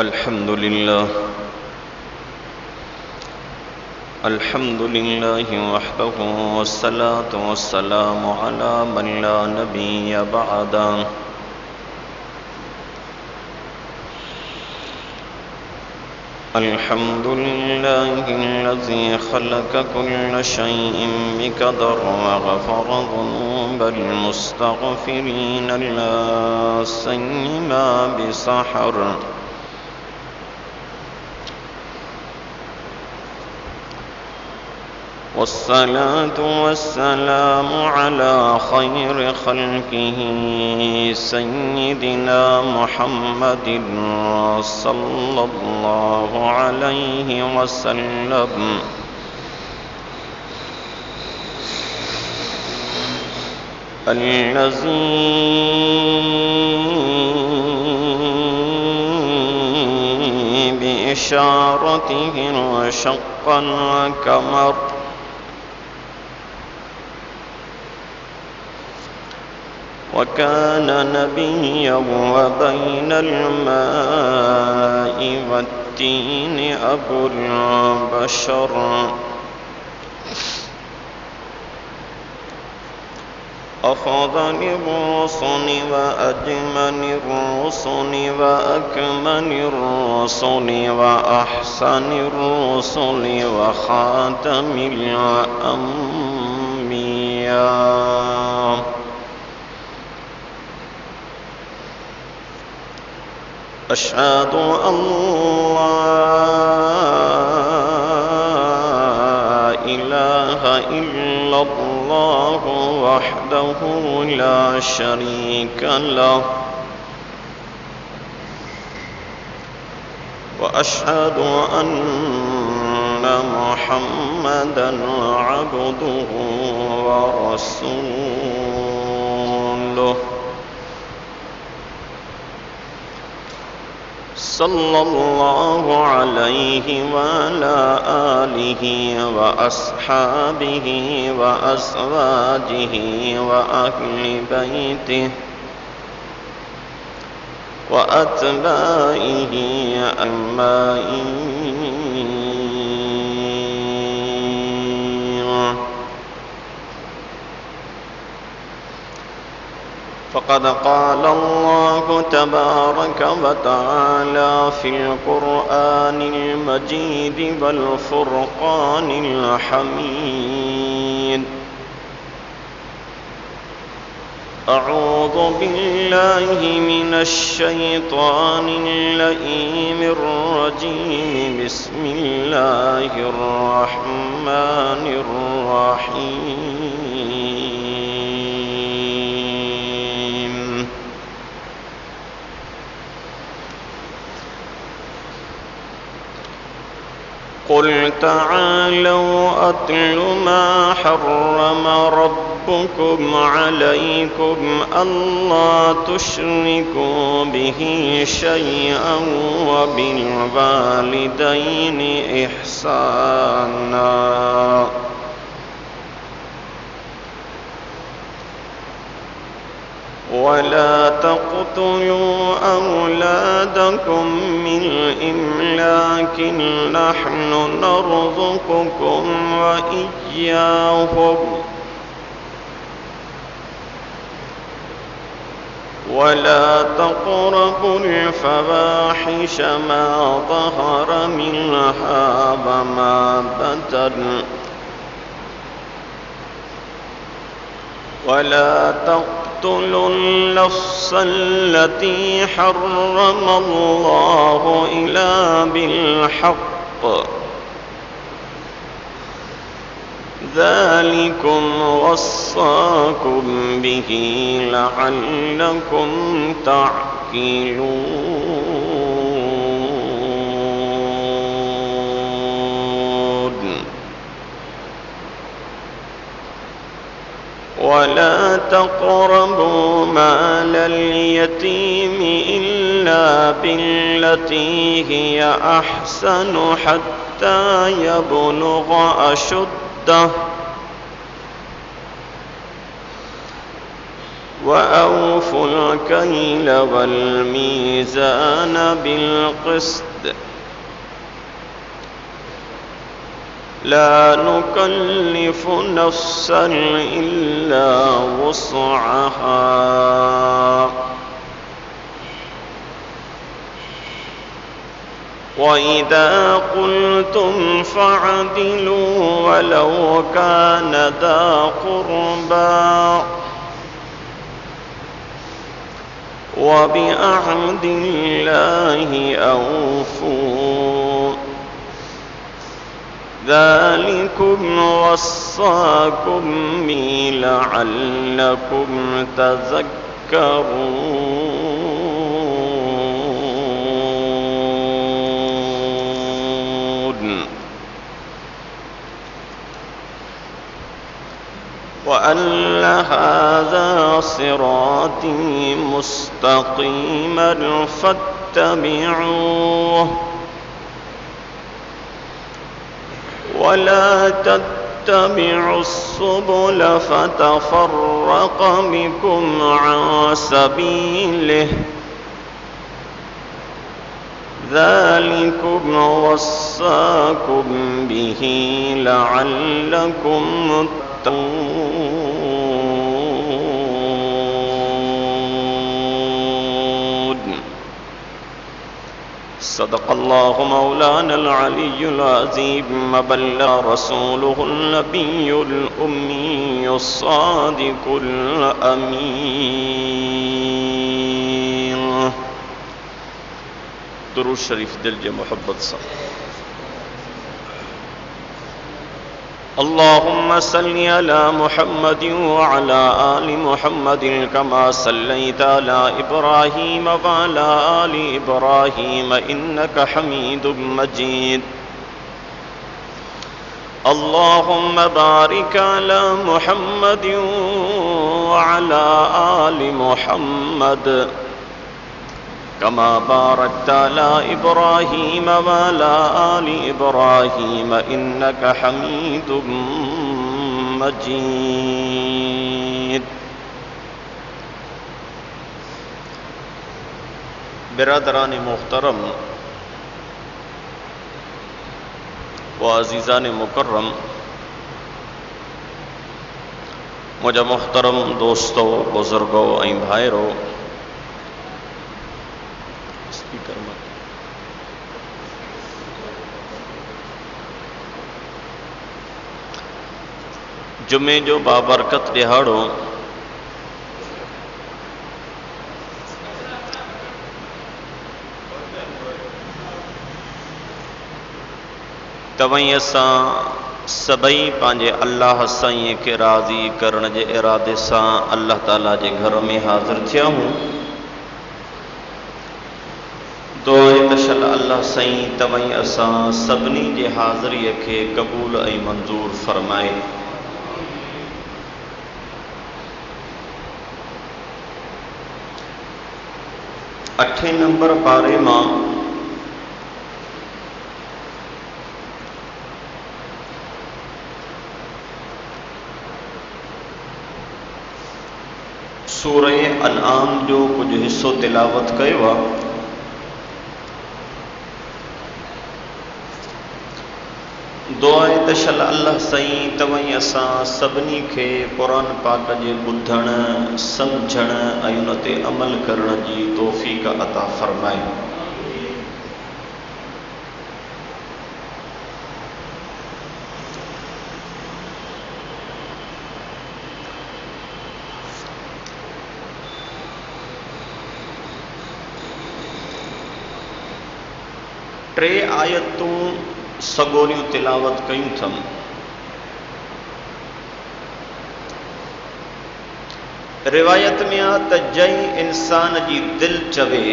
الحمد لله وحده، والصلاة والسلام على من لا نبي بعده. الحمد لله الذي خلق كل شيء بقدر وغفر ذنوب المستغفرين لا سيما بسحر. والصلاة والسلام على خير خلقه سيدنا محمد صلى الله عليه وسلم، الذي بإشارته انشق القمر، وكان نبيا وبين الماء والتين أبو البشر. أفضل الرسل وأجمل الرسل وأكمل الرسل وأحسن الرسل وخاتم الأنبياء، أشهد أن لا إله إلا الله وحده لا شريك له، وأشهد أن محمدًا عبده ورسوله، صلى الله عليه وعلى آله وأصحابه وأزواجه وأهل بيته وأتباعه أجمعين. فقد قال الله تبارك وتعالى في القرآن المجيد والفرقان الحميد: أعوذ بالله من الشيطان اللئيم الرجيم، بسم الله الرحمن الرحيم. قل تعالوا أتل ما حرم ربكم عليكم ألا تشركوا به شيئا وبالوالدين إحسانا ولا تقتلوا أولادكم من إملاق، نحن نرزقكم وإياهم، ولا تقربوا الفواحش ما ظهر منها وما بطن، ولا تقتلوا النفس التي حرم الله إلا بالحق، ذلكم وصاكم به لعلكم تعقلون. ولا تقربوا مال اليتيم إلا بالتي هي أحسن حتى يبلغ أشده، وأوفوا الكيل والميزان بالقسط لا نكلف نفسا إلا وسعها وإذا قلتم فاعدلوا ولو كان ذا قربى وبعهد الله أوفوا ذلكم وصاكم به لعلكم تذكرون وأن هذا صراطي مستقيما فاتبعوه ولا تتبعوا السبل فتفرق بكم عن سبيله ذلكم وصاكم به لعلكم تتقون صدق الله مولانا العلي العظيم وبلغ رسوله النبي الأمي الصادق الأمين درود شريف دل جي محبت صلی اللهم صل على محمد وعلى آل محمد كما صليت على إبراهيم وعلى آل إبراهيم إنك حميد مجيد اللهم بارك على محمد وعلى آل محمد كما باركت على إبراهيم وعلى آل إبراهيم إنك حميد مجيد برادران محترم و عزیزان مکرم मुझा मोहतरम दोस्तों बुजुर्गों ऐं भाइरों स्पीकर में जुमे जो बाबरकत दिहाड़ो तवई असां सभई पंहिंजे अल्लाह साईं खे राज़ी करण जे इरादे सां अल्लाह ताला जे घर में हाज़िर थिया हूँ। दुआ तशल अल्लाह साईं तवई असां सभिनी जे हाज़िरीअ खे क़बूल ऐं मंज़ूर फरमाए। अठे नंबर पारे मां सूरह अनआम जो कुछ हिस्सो तिलावत कयो आहे। दुआ तशल अल्लाह साईं तवई असां सभिनी खे क़ुरान पाक जे ॿुधण सम्झण ऐं उन ते अमल करण जी तौफ़ीक़ अता फ़रमाए। टे आयतूं सगोरियूं तिलावत कयूं थम। रिवायत में आ त जई इंसान जी दिल चवे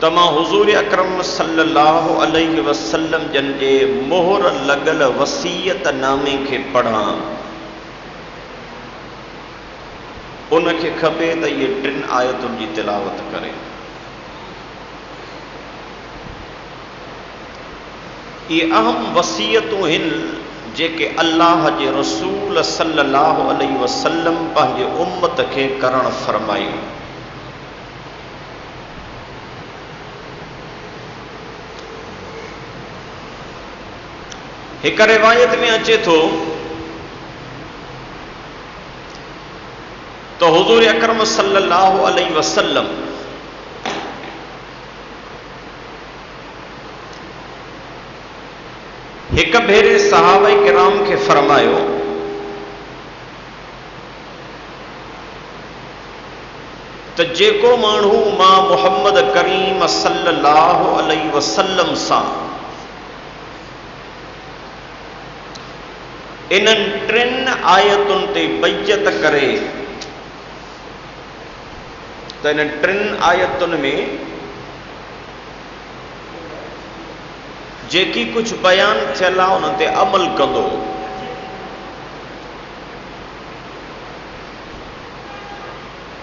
त मां हुज़ूर अकरम सल्लल्लाहु अलैहि वसल्लम जन जे मोहर लॻल वसीयत नामे खे पढ़ां, उनखे खपे त इहे टिनि आयतुनि जी तिलावत करे। इहे अहम वसीयतूं आहिनि जेके अल्लाह जे रसूल सल्लल्लाहु अलैहि वसल्लम पंहिंजे उम्मत खे करण फरमायूं। हिक रिवायत में अचे थो तो हुजूर अकरम सल्लल्लाहु अलैहि वसल्लम हिक भेरे सहाबा किराम के फरमायो तो जेको मानू मां मुहम्मद करीम सल्लल्लाहु अलैहि वसल्लम सां इन्हनि टिनि आयतुनि ते बैयत करे तो इन टिनि आयतुनि में जेकी कुछ बयान थियल आहे उन ते अमल कंदो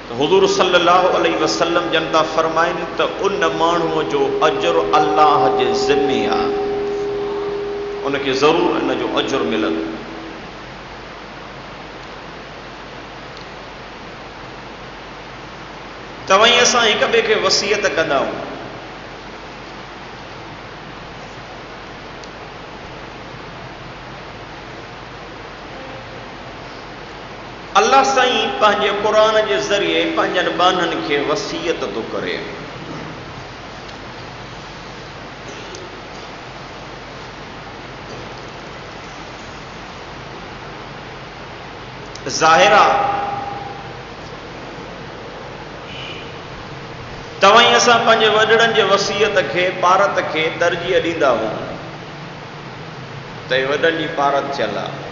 तो हुजूर सल्लल्लाहु अलैहि वसल्लम जनता फरमाइनि तो उन माण्हूअ जो अजर अल्लाह जे ज़िम्मे आहे, उनके ज़रूर इन जो अजर मिलंदो। तवई असां हिक ॿिए खे वसियत कंदा आहियूं, अल्लाह साईं पंहिंजे क़ुरान जे ज़रिए पंहिंजनि बाननि खे वसियत थो करे। ज़ाहिरा तवई असां पंहिंजे वॾड़नि जे वसियत खे पारत खे तरजीह ॾींदा आहियूं त वॾनि जी पारत थियल आहे।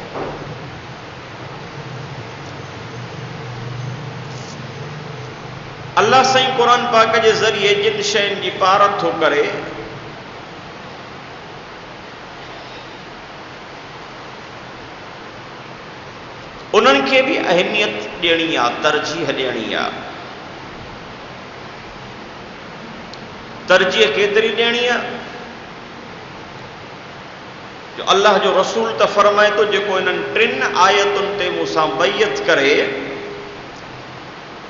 अल्लाह साईं क़ुरान पाक के ज़रिए जिन शयुनि जी पारत थो करे उन्हनि खे भी अहमियत ॾियणी आहे, तरजीह ॾियणी आहे। तरजीह केतरी ॾियणी आहे जो अल्लाह जो रसूल त फरमाए तो जेको इन्हनि टिनि आयतुनि ते मूंसां बैयत करे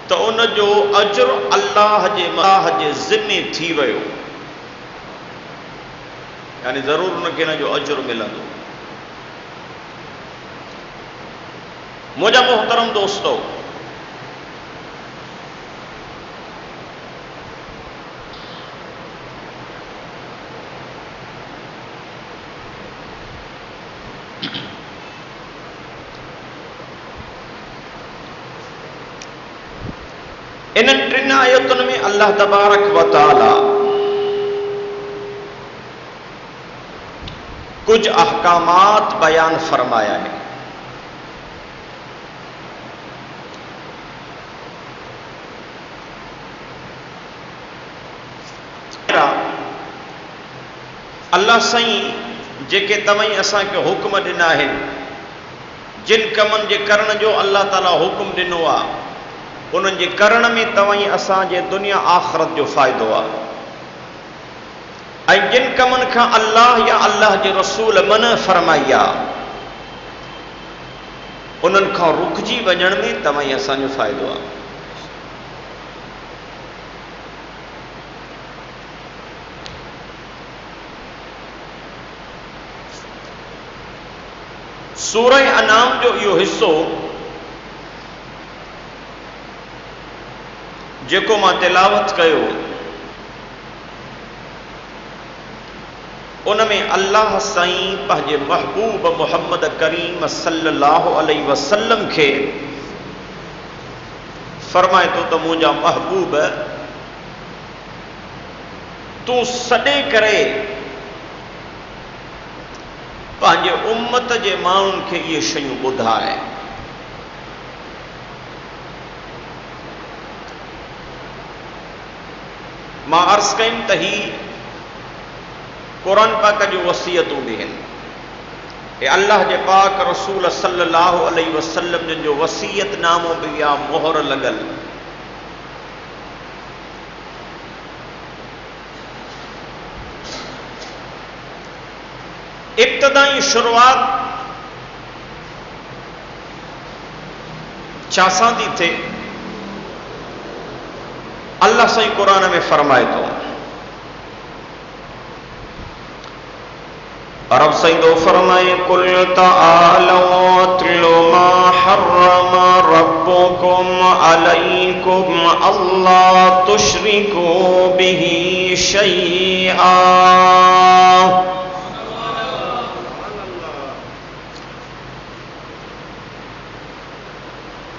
तो उन जो अजर अल्लाह जे ज़िम्मे थी वियो, यानी ज़रूर उनके इन जो अजर मिलंदो। मुझा मोहतरम दोस्तों, इन टिन आयतुनि में अल्लाह तबारक व तआला कुछ अहकामात बयान फरमाया है। अल्लाह साईं जेके तवई असां के हुक्म ॾिना आहिनि, जिन कमनि जे करण जो अल्लाह ताला हुक्म ॾिनो आहे उन्हनि जे करण में तवई असांजे दुनिया आख़िरत जो फ़ाइदो आहे। ऐं जिन कमनि खां अल्लाह या अल्लाह जे रसूल मन फरमाई आहे उन्हनि खां रुकजी वञण में तवई असांजो फ़ाइदो आहे। सूरह अनाम जो इहो हिस्सो जेको मां तिलावत कयो उनमें अल्लाह साईं पंहिंजे महबूब मुहम्मद करीम सल्लल्लाहु अलैहि वसल्लम खे फरमाए तो त मुंहिंजा महबूब तूं सॾे करे पंहिंजे उम्मत जे माण्हुनि खे इहे शयूं ॿुधाए। मां अर्ज़ कयुमि त ही क़ुरान पाक जो वसियतूं बि आहिनि। हे अल्लाह जे पाक रसूल सल्लल्लाहु अलैहि वसल्लम जिन जो वसियत नामो बि आहे मोहर लॻल। इब्तिदाई शुरूआत चासा थी थे अल्लाह सही कुरान में फरमाए तो अरब सही दो फरमाए कुल ताअलू अत्लु मा हर्रम रब्बुकुम अलैकुम अल्ला तुश्रिकू बिही शैआ।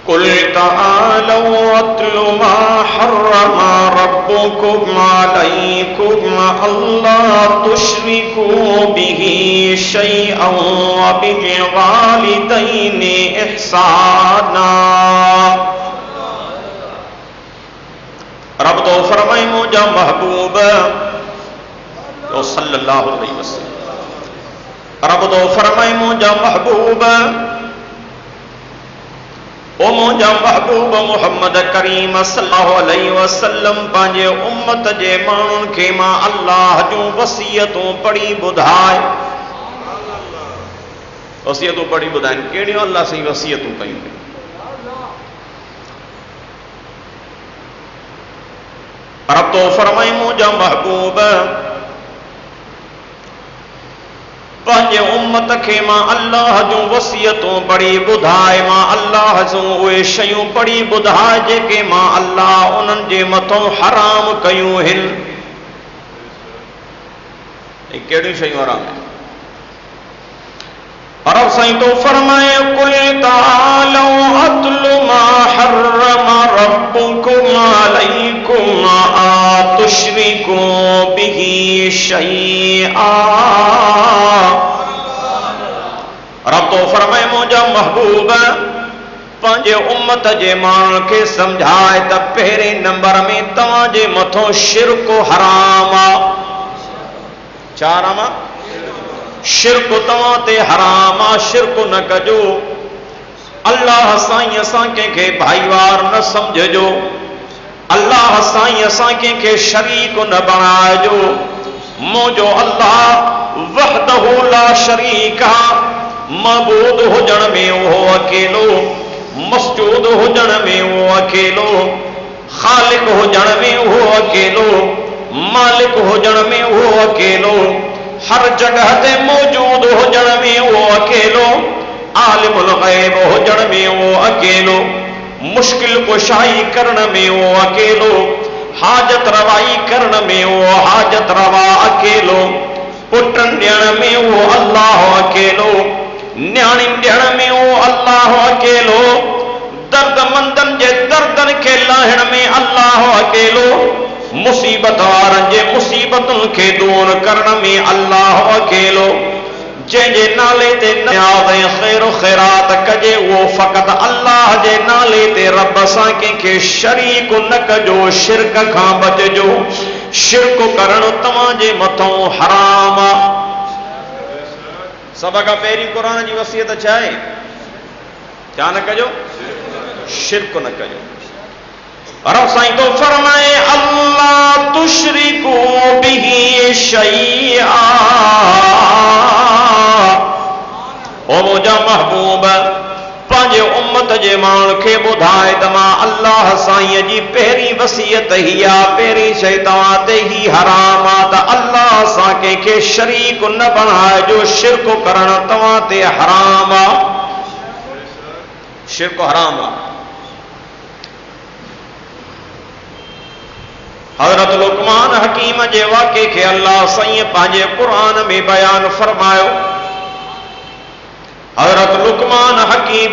कुल ताअलू अत्लु मा हर्रम रब्बुकुम अलैकुम अल्ला तुश्रिकू बिही शैअन व बिल वालिदैनि इहसाना। रब तो फरमाए मुझा महबूब तो सल्लल्लाहु अलैहि वसल्लम। रब तो फरमाए मुझा महबूब ओ मुझा महबूब मुहम्मद करीम सल्लल्लाहु अलैहि वसल्लम पंहिंजे उम्मत जे माण्हुनि खे मां अल्लाह जूं वसीयतूं पढ़ी ॿुधाए। वसीयतूं पढ़ी ॿुधाइनि कहिड़ियूं अल्लाह सां वसीयतूं कयूं। रब तो फरमाए मुझा महबूब पंहिंजे उम्मत खे मां अल्लाह जूं वसीयतूं पढ़ी ॿुधाए। मां अल्लाह जूं उहे शयूं पढ़ी ॿुधाए जेके मां अल्लाह उन्हनि जे मथां हराम कयूं आहिनि। कहिड़ियूं शयूं हराम आहिनि? रब साईं तो फरमाए कुल ताअलू अत्लु मा हर्रम रब्बुकुम अलैकुम तुश्रिकू बिही शैआ। रब तो फरमाए मुझा महबूब पंहिंजे उम्मत जे माण्हुनि खे समझाए त पहिरें नंबर में तव्हांजे मथां शिरक हराम आहे। छा हराम आहे? शिरक तव्हां ते हराम आहे। शिरक न कजो। अल्लाह साईं असां कंहिंखे भाईवार न समझजो। अल्लाह साईं असां कंहिंखे शरीक न बणाइजो। मुंहिंजो अल्लाह वहदहु ला शरीक आहे। मबूद हुजण में उहो अकेलो, मसजूद हुजण में उहो अकेलो, खालिक हुजण में उहो अकेलो, मालिक हुजण में उहो अकेलो, हर जगह ते मौजूद हुजण में उहो अकेलो, आलिमुल गैब हुजण में उहो अकेलो, मुश्किल कुशाई करण में उहो अकेलो, हाजत रवाई करण में उहो हाजत रवा अकेलो, पुटन ॾियण में उहो अल्लाह अकेलो, न्याणी ॾियण में उहो अल्लाह अकेलो, दर्दमंदन जे दर्दन खे लाहिण में अल्लाह अकेलो, मुसीबत वारनि जे मुसीबतुनि खे दूर करण में अल्लाह अकेलो। जंहिंजे नाले ते नियाज़ ऐं ख़ैर ख़ैरात कजे उहो फ़क़त अल्लाह जे नाले ते रब सां कंहिंखे शरीक न कजो। शिरक खां बचजो। शिरक करणु तव्हांजे मथां हराम आहे। सभ खां पहिरीं क़ुरान जी वसियत छा आहे? छा न कजो? शिरक न कजो। रब साईं तो फरमाए अल्लाह तुश्रिकू बिही शैआ। ओ मुंहिंजा महबूब पंहिंजे उम्मत जे माण्हुनि खे ॿुधाए त मां अल्लाह साईं जी पहिरीं वसियत ही आहे, पहिरीं शइ तव्हां ते ही हराम आहे त अल्लाह सां कंहिंखे शरीक न बणाइजो। शिरक करणु तव्हां ते हराम आहे। शिरक हराम आहे। हज़रत लुक़मान हकीम जे वाक़े खे अल्लाह साईं पंहिंजे क़ुरान में बयान फरमायो। हज़रत लुक़मान हकीम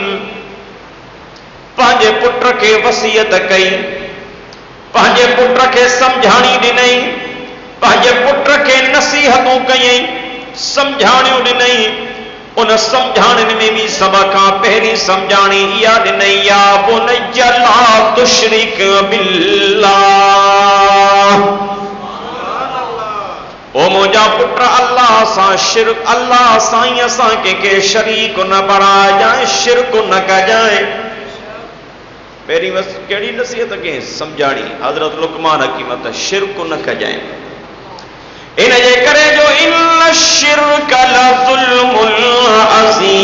पंहिंजे पुट खे वसियत कई, पंहिंजे पुट खे समझाणी ॾिनई, पंहिंजे पुट खे नसीहतूं कयई, समझाणियूं ॾिनई। उन समझाणनि में भी सभ खां पहिरीं समझाणी इहा ॾिनई या बुनय्य ला तुश्रिक बिल्लाह। ओ मुंहिंजा पुट अल्लाह सां शिरक, अल्लाह साईं सां कंहिंखे शरीक न बणाइजांइ, शिरक न कजांइ। पहिरीं बस कहिड़ी नसीहत कई? समझाणी हज़रत लुक़मान हकीम त शिरक न कजांइ। इन जे करे जो इन शिरक लज़ुल्मुल अज़ीम।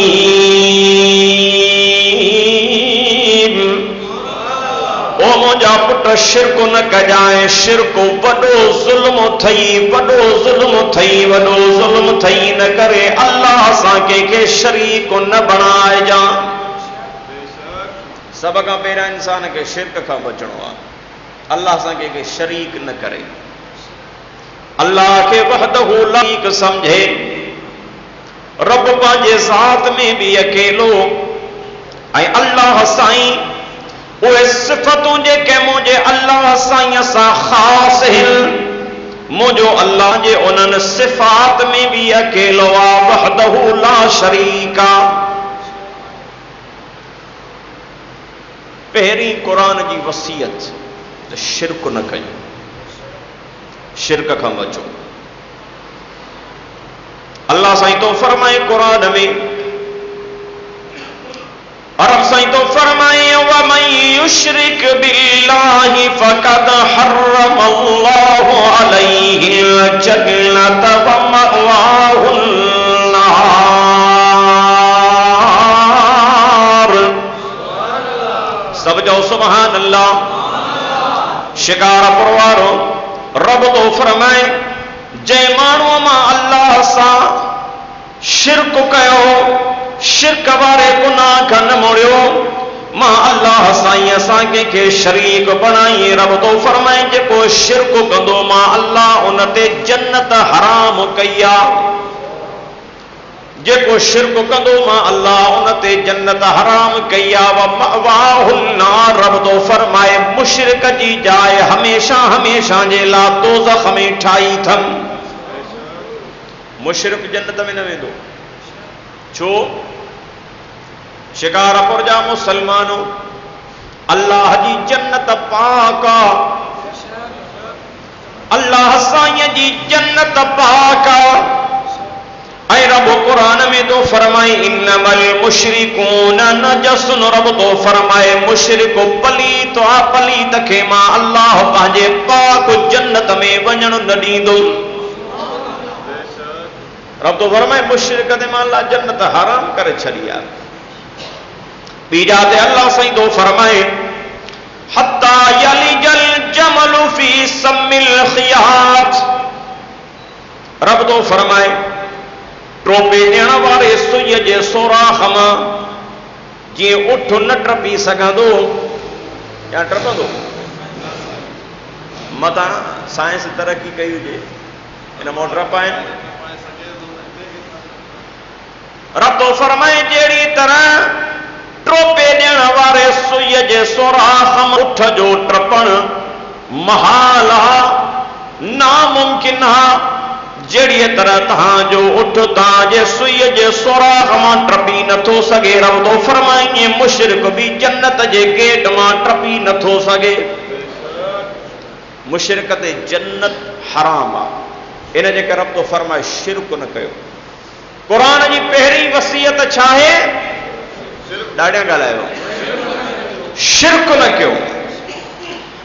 मुझा पुट शिरक न कजाए, शिरक वडो ज़ुल्म थई, वडो ज़ुल्म थई, वडो ज़ुल्म थई, न करे अल्लाह सां कंहिंखे शरीक न बणाए जा। सब खां पहिरियां इंसान खे शिरक खां बचणो आहे, अल्लाह सां कंहिंखे शरीक न करे, अल्लाह खे वहदहू ला शरीक समझे। रब पंहिंजे ज़ात में भी अकेलो ऐं अल्लाह साईं उहे सिफ़तूं जेके मुंहिंजे अल्लाह साईं सां ख़ासि आहिनि, मुंहिंजो अल्लाह जे उन्हनि सिफ़ात में भी अकेलो आहे, वहदहू ला शरीक आहे। पहिरीं क़ुरान जी वसीयत त शिरक न कयो, शिरक खां बचो। अल्लाह साईं तो फरमाए क़ुरान में, अरब साईं तो फरमाए वमन युश्रिक बिल्लाहि फक़द हर्रमल्लाहु अलैहिल जन्नत व मअवाहुन नार। सब जो सुभान अल्लाह। शिकार परवारो रब तो फरमाए जै माण्हू मां अल्लाह सां शिरक कयो, शिरक वारे गुनाह खां न मोड़ियो, मां अल्लाह साईं असां कंहिंखे शरीक बणाई। रब तो फरमाए जेको शिरक कंदो मां अल्लाह उन ते जन्नत हराम कई आहे, जेको शिरक कंदो मां अल्लाह उन ते जन्नत हराम कई आहे। व मअवाहुन नार, रब तो फरमाए मुशरिक जी जाइ हमेशा हमेशा जे लाइ दोज़ख में ठाही अथनि। मुशरिक जन्नत में न वेंदो, छो? शिकारपुर जा मुसलमानों, अल्लाह जी जन्नत पाक आहे, अल्लाह साईं जी जन्नत पाक आहे। ऐं रब कुरान में तो फरमाए इन्नमल मुशरिकून नजसुन, रब तो फरमाए मुशरिक पलीत आहे, पलीत खे मां अल्लाह पंहिंजे पाक जन्नत में वञण न ॾींदो। रब तो फरमाए मुशरिक ते मां अल्लाह जन्नत हराम करे छॾी आहे। बीजा ते अल्लाह साईं तो फरमाए हत्ता यलिजल जमलु फी सम्मिल खियात, रब तो फरमाए टोपे ॾियण वारे सुईअ जे सोराख मां जीअं उठ न टपी सघंदो या टपंदो, मतां साइंस तरक़ी कई हुजे इन मां टपाइनि। रब तो फरमाए जहिड़ी तरह टोपे ॾियण वारे सुईअ जे सोराख मां उठ जो टपण महाल आहे, नामुमकिन आहे, जहिड़ी तरह तव्हांजो उठ तव्हांजे सुईअ जे सोराख मां टपी नथो सघे। रब तो फरमाए मुशरिक भी जन्नत जे गेट मां टपी नथो सघे। मुशरिक ते जन्नत हराम आहे, इन जे करे रब तो फरमाए शिरक न कयो। कुरान जी पहिरीं वसीयत छा आहे? ॾाढा ॻाल्हायो, शिरक न कयो।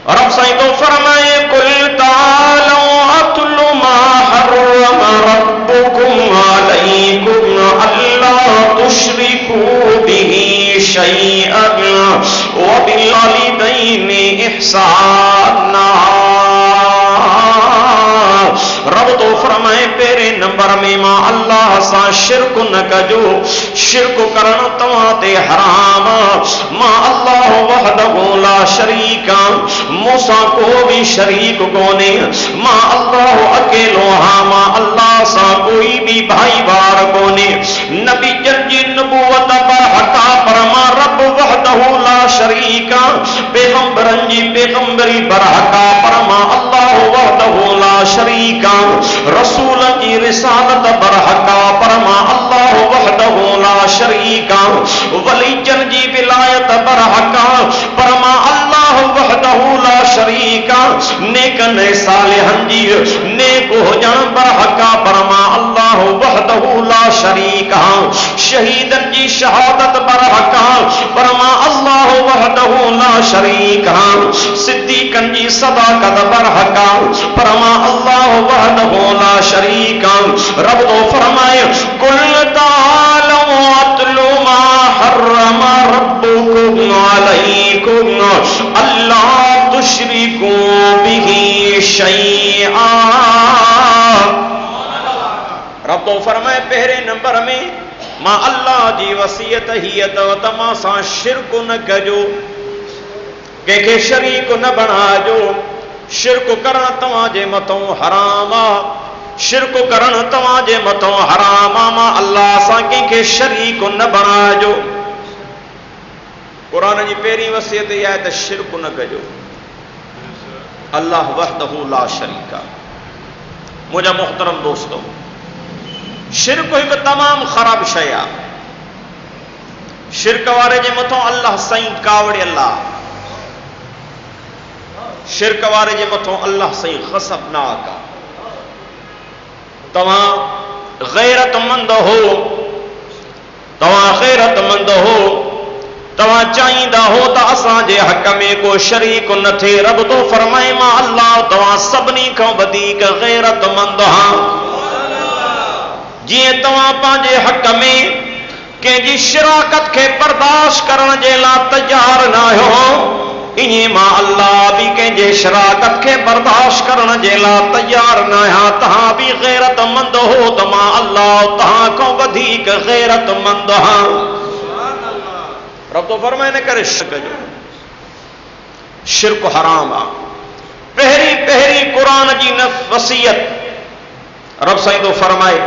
रब साईं तो फरमाए कुल तालौ अतलु मा हर्रम रब्बुकुम अलैकुम अल्ला तुश्रिकू बिही शैअन व बिल वालिदैनि इहसाना। रब तो फरमाए पहिरें नंबर में मां अल्लाह सां शिरक न कजो, शिरक करण तव्हां ते हराम। मां अल्लाह वहदहू ला शरीक, मूंसां को भी शरीक कोन्हे, मां अल्लाह अकेलो हां, मां अल्लाह सां कोई भी भाईवार कोन्हे। नबी जन जी नबूवत बरहका, पर मां रब वहदहू ला शरीक, पैगंबरन जी पैगंबरी बरहका, पर मां अल्लाह वहदहू ला शरीक, रसूल की रिसालत बरहका, पर मां अल्लाह वहदहू ला शरीक, वलीजन जी विलायत बरहका, पर मां अल्लाह वहदहू ला शरीक, नेकन सालिहन जी नेक हुजण बरहका, पर मां अल्लाह वहदहू ला शरीक, शहीदन जी शहादत बरहका, पर मां अल्लाह वहदहू ला शरीक, सिद्दीकन जी सदाकत बरहका, पर मां अल्लाह वहदहू ला शरीक। रब तो फरमाए कुल तालौ अतलु मा हर्रम रब्बुकुम अलैकुम अल्ला शैआ। रब तो फरमाए पहिरें नंबर में मां अल्लाह जी वसीयत हीअ अथव त मां सां शिरक न कजो, कंहिंखे शरीक न बणाइजो। शिरक करण तव्हांजे मथां हराम आहे, शिरक करण तव्हांजे मथां हराम आहे। मां अल्लाह सां कंहिंखे शरीक न बणाइजो। क़ुरान जी पहिरीं वसियत इहा आहे त शिरक न कजो। अल्लाह वहदहू ला शरीक आहे। मुंहिंजा मोहतरम दोस्तो, शिरक हिकु तमामु ख़राब शइ आहे। शिरक वारे जे मथां अल्लाह साईं कावड़ियल आहे। शिरक वारे जे मथां अल्लाह साईं ग़ज़बनाक आहे। तव्हां गैरतमंद हो, तव्हां गैरतमंद हो, तव्हां चाहींदा हो त असांजे हक़ में को शरीक न थिए। रब तो फरमाए मां अल्लाह तव्हां सभिनी खां वधीक गैरतमंद आहियां। जीअं तव्हां पंहिंजे हक़ में कंहिंजी शिराकत खे बर्दाश्त करण जे लाइ तैयार न आहियो, ईअं मां अल्लाह बि कंहिंजे शिराकत खे बर्दाश्त करण जे लाइ तैयार न आहियां। तव्हां बि गैरतमंद हो त मां अल्लाह तव्हां खां वधीक गैरतमंद आहियां। रब तो फरमाए न करे शिरक जो, शिरक हराम आहे। पहिरीं पहिरीं क़ुरान जी वसीयत रब साईं तो फरमाए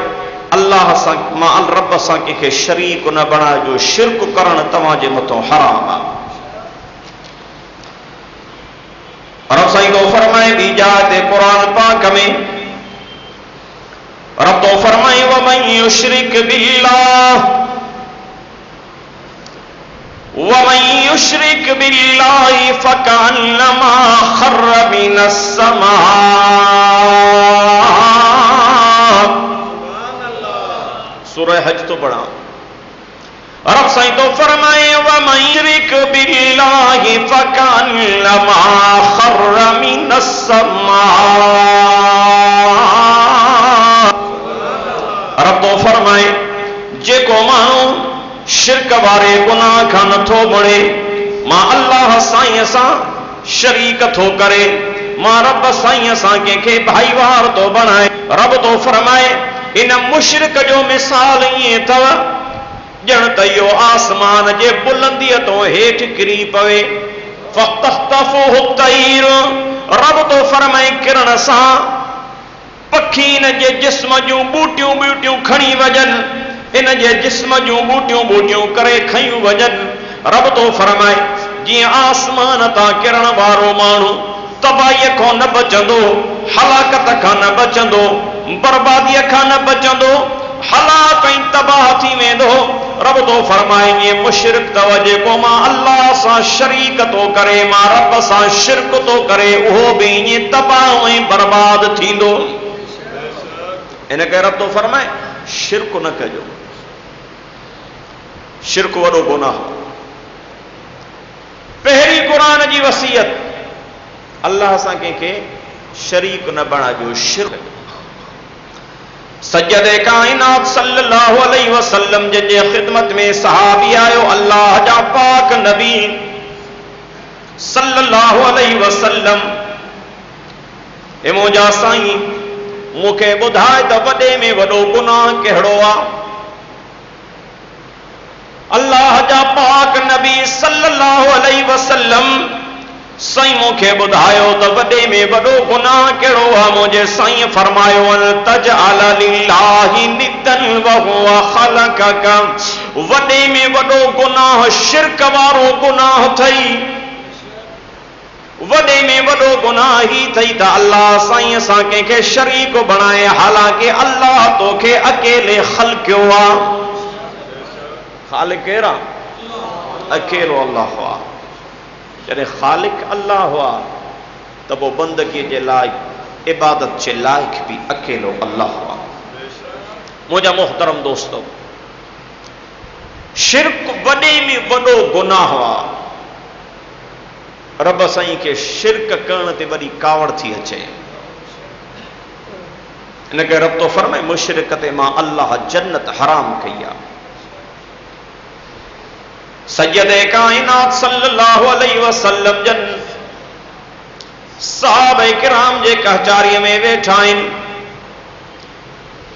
अल्लाह सां मां रब सां कंहिंखे शरीक न बणाइजो। शिरक करण तव्हांजे मथां हराम आहे। रब साईं तो फरमाए ॿी जाइ ते क़ुरान पाक में रब तो फरमाए वमन युशरिक बिल्लाह वमन युशरिक बिल्लाहि फकअन्नमा खर्र मिनस समा। सूरह हज तो पढ़ा। रब साईं तो फरमाए वमन युशरिक बिल्लाहि फकअन्नमा खर्र मिनस समा। रब तो फरमाए जेको माण्हू शिरक वारे गुनाह खां नथो बणे, मां अल्लाह साईं सां शरीक थो करे, मां रब साईं सां कंहिंखे भाईवार थो बणाए। रब तो फरमाए इन मुशरिक जो मिसाल ईअं अथव ॼण त इहो आसमान जे बुलंदीअ तो हेठि किरी पवे। फतख्तफुहु तैर। रब तो फरमाए किरण सां पखी इन जे जिस्म जूं बूटियूं ॿूटियूं खणी वञनि, इन जे जिस्म जूं बूटियूं बूटियूं करे खयूं वञनि। रब तो फरमाए जीअं आसमान तां किरण वारो माण्हू तबाहीअ खां न बचंदो, हलाकत खां न बचंदो, बर्बादीअ खां न बचंदो, हलाक ऐं तबाह थी वेंदो। रब तो फरमाए ईअं मुशरिक अथव जेको मां अल्लाह सां शरीक थो करे, मां रब सां शिरक थो करे, उहो बि ईअं तबाह ऐं बर्बाद थींदो। इन करे रब तो फरमाए शिरक न कजो। शिरक वॾो गुनाह। पहिरीं क़ुरान जी वसीयत अल्लाह सां कंहिंखे शरीक न बणाइजो। शिरक। सज्जदे काइनात सल्लल्लाहु अलैहि वसल्लम जंहिंजे ख़िदमत में सहाबी आयो अल्लाह जा पाक नबी सल्लल्लाहु अलैहि वसल्लम ए मुंहिंजा साईं मूंखे ॿुधाए त वॾे में वॾो गुनाह कहिड़ो आहे। अल्लाह जा पाक नबी सल्लल्लाहु अलैहि वसल्लम साईं मूंखे ॿुधायो त वॾे में वॾो गुनाह कहिड़ो आहे। मुंहिंजे साईं फरमायो अन तजअल लिल्लाहि निद्दन व हुव ख़लक़क। वॾे में वॾो गुनाह शिरक वारो गुनाह अथई। वॾे में वॾो गुनाह ही अथई त अल्लाह साईं सां कंहिंखे शरीक बणाए, हालांकि अल्लाह तोखे अकेले ख़लक़ियो आहे। ख़ालिक केरु आहे? अकेलो अल्लाह आहे। जॾहिं ख़ालिक अल्लाह हुआ त पोइ बंदगी जे लाइक़ इबादत जे लाइक़ बि अकेलो अल्लाह हुआ। मुंहिंजा मोहतरम दोस्तो, शिरक वॾे में वॾो गुनाह हुआ। रब साईं खे शिरक करण ते वॾी कावड़ थी अचे। इनखे रब तो फरमाए मुशरिक ते मां अल्लाह जन्नत हराम कई आहे। सैयदे काइनात सल्लल्लाहु अलैहि वसल्लम जन सहाबा किराम जे कहचारीअ में वेठा आहिनि।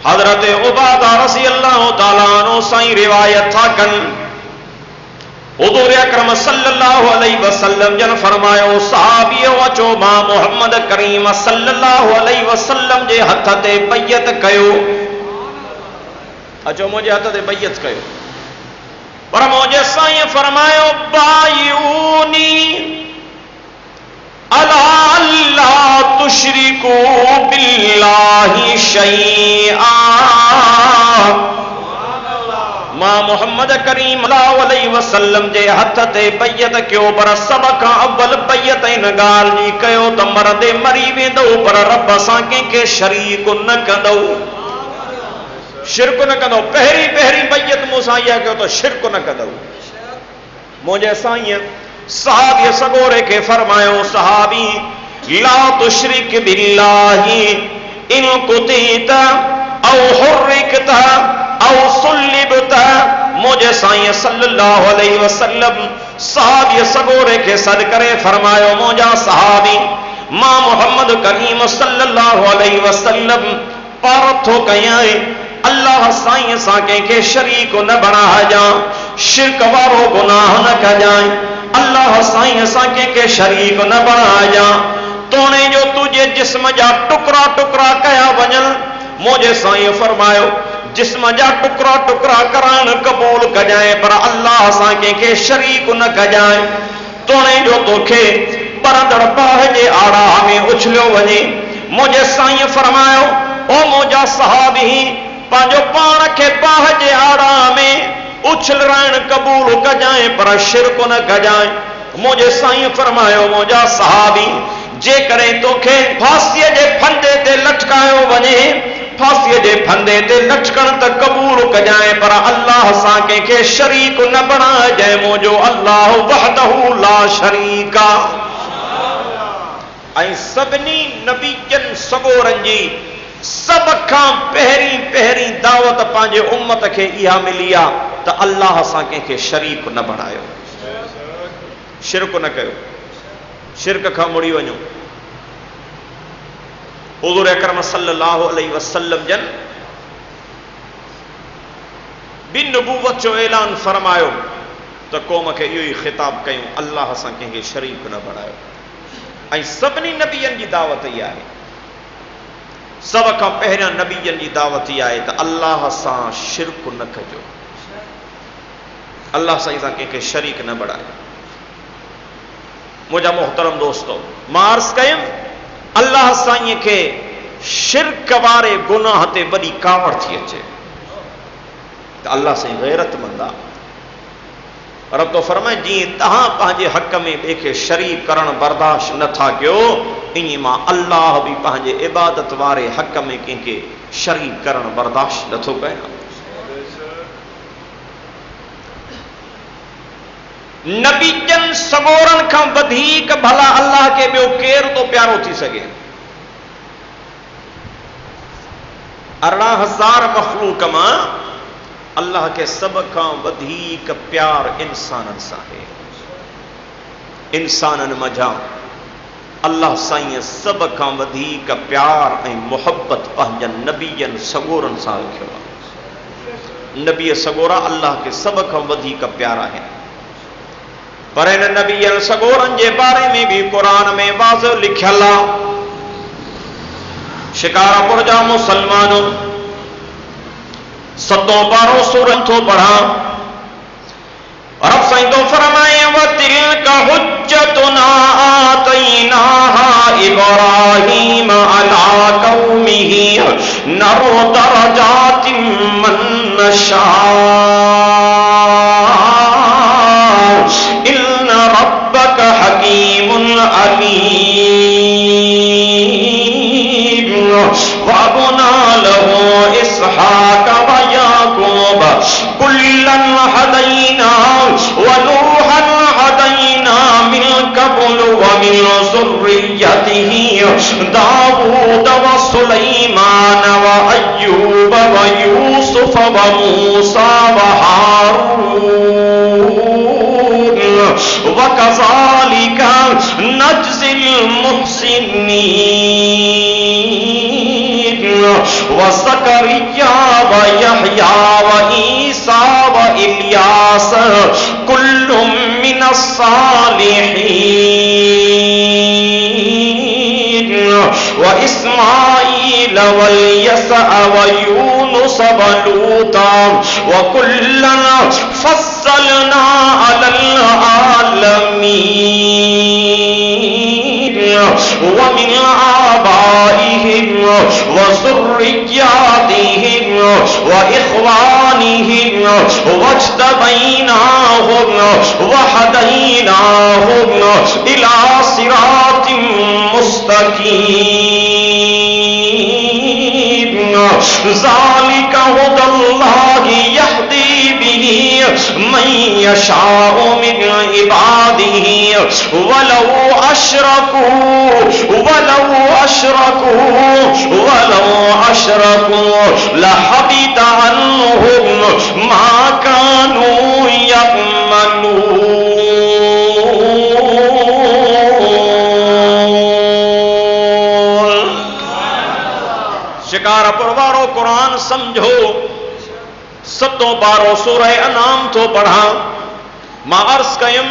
हज़रत उबादा रज़ी अल्लाह ताला अन्हु साईं रिवायत था कनि, हुज़ूर अकरम सल्लल्लाहु अलैहि वसल्लम जन फरमायो, सहाबियो अचो मां मोहम्मद करीम सल्लल्लाहु अलैहि वसल्लम जे हथ ते बैयत कयो, अचो मुंहिंजे हथ ते बैयत कयो। पर मुंहिंजे साईं फरमायो, बायूनी अला अल्लाह तुशरिकू बिल्लाहि शैआ। मां मोहम्मद करीम सल्लल्लाहु अलैहि वसल्लम जे हथ ते बैयत कयो, पर सब खां अव्वल बैयत इन ॻाल्हि जी कयो त मरदे मरी वेंदो पर रब सां कंहिंखे शरीक न कंदो, शिरक न कंदो। पहिरीं पहिरीं बैयत मूंसां इहा कयो त शिरक न कंदो। मुंहिंजे साईं सहाबी सगोरे के फरमायो, सहाबी ला तुशरिक बिल्लाहि इन कुतीत औ हुर्रिकत औ सुल्लिबत। मुझे साईं सल्लल्लाहु अलैहि वसल्लम सहाबी सगोरे के सद करे फरमायो, मुंहिंजा सहाबी मां मोहम्मद करीम सल्लल्लाहु अलैहि वसल्लम पारथो कयां अल्लाह साईं सां कंहिंखे शरीक न बणाइजां, शिरक वारो गुनाह न कजां, अल्लाह साईं सां कंहिंखे शरीक न बणाइजां। तोणे जो तुझे जिस्म जा टुकड़ा टुकड़ा कया वञनि, मुंहिंजे साईं फरमायो जिस्म जा टुकड़ा टुकड़ा कराइण क़बूल कजांइ, पर अल्लाह सां कंहिंखे शरीक न कजांइ। तोणे जो तोखे परंदड़ बाह जे आड़ा में उछलियो वञे। मुंहिंजे साईं फरमायो, ओ मुंहिंजा सहाबी पंहिंजो पाण खे बाह जे आड़ा में उछलराइण क़बूल कजांइ, पर शिरक न कजांइ। मुंहिंजे साईं फरमायो, मुंहिंजा सहाबी जेकॾहिं तोखे फांसीअ जे फंदे ते लटकायो वञे, फांसीअ जे फंदे ते लटकण त क़बूल कजांइ, पर अल्लाह सां कंहिंखे शरीक न बणाइजांइ। मुंहिंजो अल्लाह वहदहू ला शरीक आहे। ऐं सभिनी नबीजन सगोरनि जी सब खां पहिरीं पहिरीं दावत पंहिंजे उम्मत खे इहा मिली आहे त अल्लाह सां कंहिंखे शरीक न बणायो, शिरक न कयो, शिरक खां मुड़ी वञो। हुज़ूर अकरम सल्लल्लाहु अलैहि वसल्लम जन बि नबूवत जो ऐलान फरमायो त क़ौम खे इहो ई ख़िताब कयूं, अल्लाह सां कंहिंखे शरीक न बणायो। ऐं सभिनी नबियनि जी दावत इहा आहे, सब खां पहिरियां नबीजन जी दावत इहा आहे त अल्लाह सां शिरक न कजो, अल्लाह साईं सां कंहिंखे शरीक न बणायो। मुंहिंजा मोहतरम दोस्तो, मां अर्ज़ कयुमि अल्लाह साईं खे शिरक वारे गुनाह ते वॾी कावड़ थी अचे त अल्लाह साईं गैरतमंद आहे। रब तो फरमाए, जीअं तव्हां पंहिंजे हक़ में ॿिए खे शरीक करणु बर्दाश्त नथा कयो, ईअं मां अल्लाह बि पंहिंजे इबादत वारे हक़ में कंहिंखे शरीक करणु बर्दाश्त नथो कयां। नबीजन सगोरनि खां वधीक भला अल्लाह खे ॿियो केरु थो प्यारो थी सघे? 18,000 मखलूक मां अल्लाह के सब खां वधीक प्यार इंसाननि सां आहे। इंसाननि मझां अल्लाह साईं सब खां वधीक प्यार ऐं मुहब्बत पंहिंजनि नबीजन सगोरनि सां रखियो आहे। नबी सगोरा अल्लाह के सब खां वधीक प्यारा आहिनि, पर इन नबीजन सगोरनि जे बारे में भी कुरान में वाज़ो लिखियल आहे। शिकारपुर जा मुसलमानों, 7 पारो सूरत थो पढ़ा। रब साईं तो फरमाए, व तिलका हुज्जतुना आतैनाहा इब्राहीम अला कौमिही नरो दरजातिम मन नशा इन्न रब्बक हकीमुन अलीम वबना लहू इसहाक व याकूब कुल्लन हदैना व नूहन हदैना मिन क़ब्ल व मिन ज़ुर्रिय्यतिही दाऊद व सुलैमान व अय्यूब व यूसुफ व मूसा व हारून व कज़ालिका नज्ज़िल मुहसिनीन व ज़करिया व यहया व ईसा व इल्यास कुल्लुम मिनस सालिहीन व इस्माईल वल यसअ व यूनुस व लूता व कुल्लन फस्सलना अलल आलमीन व मिन आबाइहिम व ज़ुर्रिय्यातिहिम व इख्वानिहिम वज्तबैनाहुम व हदैनाहुम इला सिरातिम मुस्तकीम ज़ालिका हुदल्लाहि यहदी बिही मन यशाउ मिन इबादिही वलौ अशरकू लहबिता अन्हुम मा कानू यअमलून। शिकारपुर वारो कुरान समझो, सतों बारो सूरह अनाम तो पढ़ा। मां अर्ज़ कयम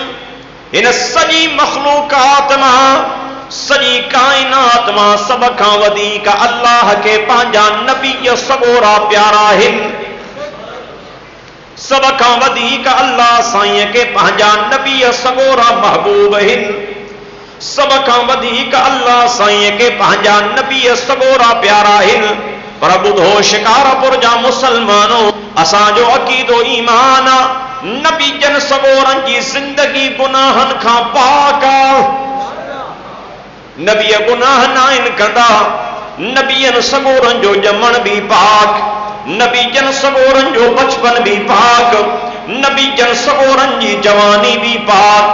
इन सजी मखलूकात मां, सजी कायनात मां सब खां वधीक अल्लाह के पंहिंजा नबी सगोरा प्यारा आहिनि। सब खां वधीक अल्लाह साईं के पंहिंजा नबी सगोरा महबूब आहिनि। सब खां वधीक अल्लाह साईं के पंहिंजा नबी सगोरा प्यारा आहिनि। पर ॿुधो शिकारपुर जा मुसलमानो, असांजो अक़ीदो ईमान आ, नबी जन सगोरनि जी ज़िंदगी गुनाहनि खां पाक आ। नबी गुनाह न आहिनि कंदा। नबीअनि सगोरनि जो ॼमण भी पाक, नबी जन सगोरनि जो बचपन भी पाक, नबी जन सगोरनि जी जवानी भी पाक,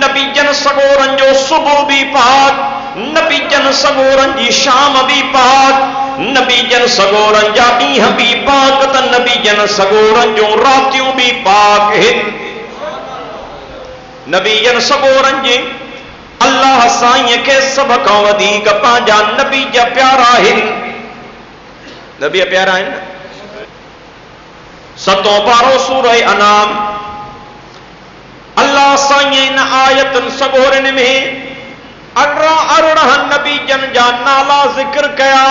नबी जन सगोरनि जो सुबुह भी पाक, नबी जन सगोरनि जी शाम भी पाक, नबी जन सगोरनि जा ॾींहं भी पाक, त नबी जन सगोरनि जो रातियूं भी पाक आहिनि। नबी जन सगोरनि जी अल्लाह साईं के सब खां वधीक पंहिंजा नबी जा प्यारा आहिनि। नबी प्यारा आहिनि। सतों पारो सूरह अनाम, अल्लाह साईं इन आयतन सगोरनि में अरिड़हं नबी जन जा नाला ज़िक्र कया।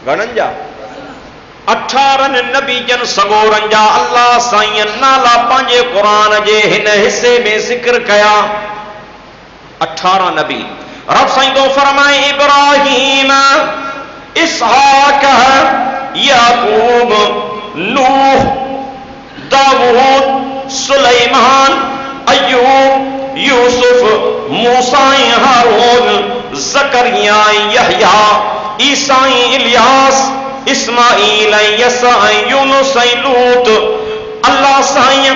घणनि जा? 18 नबी जन सगोरनि जा अल्लाह साईं नाला पंहिंजे क़ुरान जे हिन हिस्से में ज़िक्र कया। 18 नबी। रब साईं तो फरमाए इब्राहीम, इसहाक, याकूब, नूह, दाऊद, सुलेमान, अय्यूब, यूसुफ, मूसा, हारून, ज़करिया, यहया, ईसा, इलियास, इस्माईल, यसा, यूनुस, लूत। अल्लाह साईं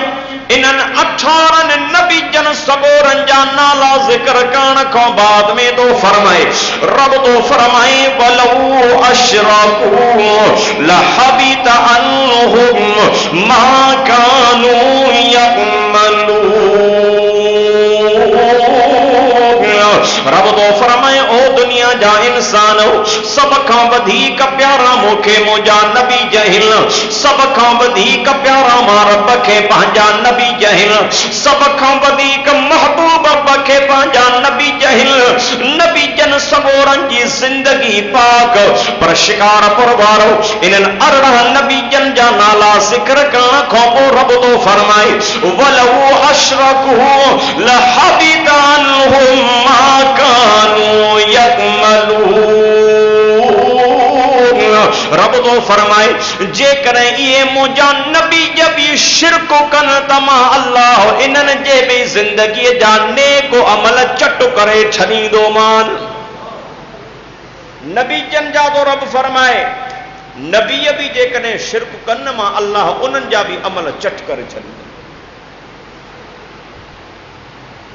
इन्हनि 18 नबी जन सगोरनि जा नाला ज़िक्र करण खां बाद में तो फरमाए, रब तो फरमाए वलौ अशरकू लहबिता अन्हुम मा कानू यअमलून। रब तो फरमाए ओ दुनिया जा इंसान, सब खां वधीक प्यारा मूंखे मुंहिंजा नबी जहिल, सब खां वधीक प्यारा मां रब खे पंहिंजा नबी जहिल, सब खां वधीक महबूब रब खे पंहिंजा नबी जहिल। नबी जन सगोरनि जी ज़िंदगी पाक। पर शिकारपुर वारो इन्हनि 18 नबी जन जा नाला ज़िक्र करण खां पोइ रब तो फरमाए वलौ अशरकू लहबिता अन्हुम मा कानू यअमलून। रब तो फरमाए जेकॾहिं इहे मुंहिंजा नबी जब शिरक कन त मां अल्लाह इन्हनि जे बि ज़िंदगीअ जा नेक अमल चट करे छॾींदो मान। नबी जन जा तो रब फरमाए नबी भी जेकॾहिं शिरक कन मां अल्लाह उन्हनि जा भी अमल चट करे छॾींदो।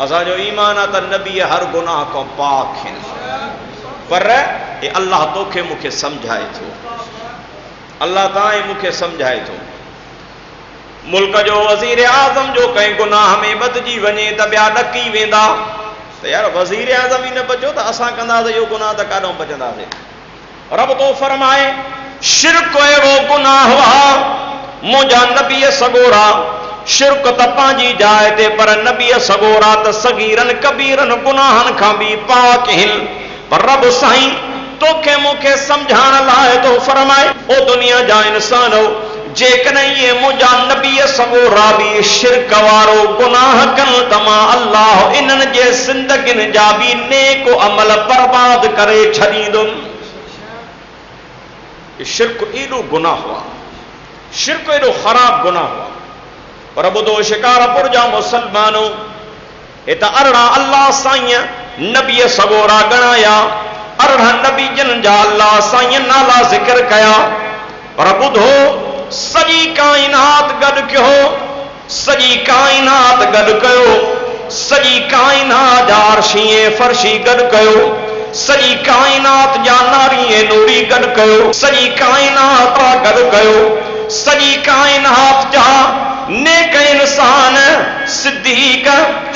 असांजो ईमान आहे त नबी हर गुनाह खां पाक आहिनि। पर ये अल्लाह तोखे मूंखे समझाए थो, अल्लाह ताईं मूंखे समझाए थो। मुल्क जो वज़ीर आज़म जो कंहिं गुनाह में बदिजी वञे त ॿिया ॾकी वेंदा, त तो यार वज़ीर आज़म ही न बचो तो असां कंदासीं इहो गुनाह त काॾों बचंदासीं। रब तो फरमाए शिरक अहिड़ो गुनाह हुआ मुंहिंजा नबीअ सगोरा शिरक त पंहिंजी जाइ ते पर नबीअ सगोरा त सगीरन कबीरन गुनाहनि खां बि पाक आहिनि। पर रब साईं तोखे मूंखे सम्झाइण लाइ तो फरमाए ओ दुनिया जा इंसान जेकॾहिं इहे मुंहिंजा नबीअ सगोरा बि शिरक वारो गुनाह कनि त मां अल्लाह इन्हनि जे ज़िंदगियुनि जा बि नेक अमल बर्बाद करे छॾींदुमि। शिरक एॾो गुनाह हुआ, शिरक एॾो ख़राब गुनाह हुआ। पर ॿुधो शिकारपुर जा मुसलमानो हिते 18 अल्लाह साईं नबीअ सगोरा गणाया, 18 नबी जन जा अल्लाह साईं नाला ज़िक्र कया। पर ॿुधो सॼी काइनात गॾु कयो, सॼी काइनात गॾु कयो, सॼी काइनात जा अर्शी फर्शी गॾु कयो, सॼी काइनात जा नारी नूरी गॾु कयो, सॼी काइनात गॾु कयो, सॼी काइनात जा नेक इंसान सिद्दीक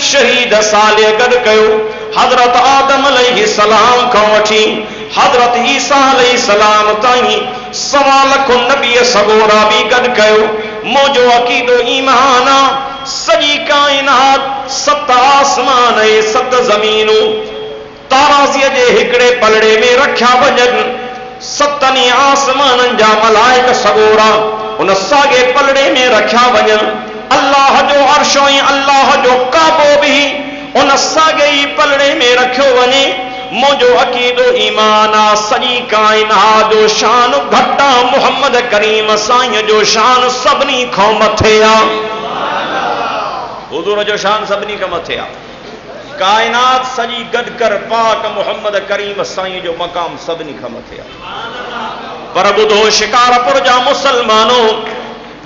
शहीद साले गॾु कयो। हज़रत आदम अलैहिस्सलाम खां वठी हज़रत ईसा अलैहिस्सलाम ताईं 1.25 लाख नबी सगोरा बि गॾु कयो। मुंहिंजो अक़ीदो ईमान आहे सॼी काइनात 7 आसमान ऐं 7 ज़मीनूं ताराज़ीअ जे हिकिड़े पलड़े में रखिया वञनि। 7 आसमाननि जा मलाइक सगोरा उन साॻे पलड़े में रखिया वञनि। अल्लाह जो अर्श ऐं अल्लाह जो काबो बि उन साॻे ई पलड़े में रखियो वञे। मुंहिंजो अक़ीदो ईमान आहे सॼी काइनात जो शान घटि आहे, मुहम्मद करीम साईं जो शान सभिनी खां मथे आहे। हुज़ूर जो शान सभिनी खां मथे आहे। काइनात सॼी गॾु कर पाक मुहम्मद करीम साईं जो मक़ाम सभिनी खां मथे आहे। पर ॿुधो शिकारपुर जा मुसलमानो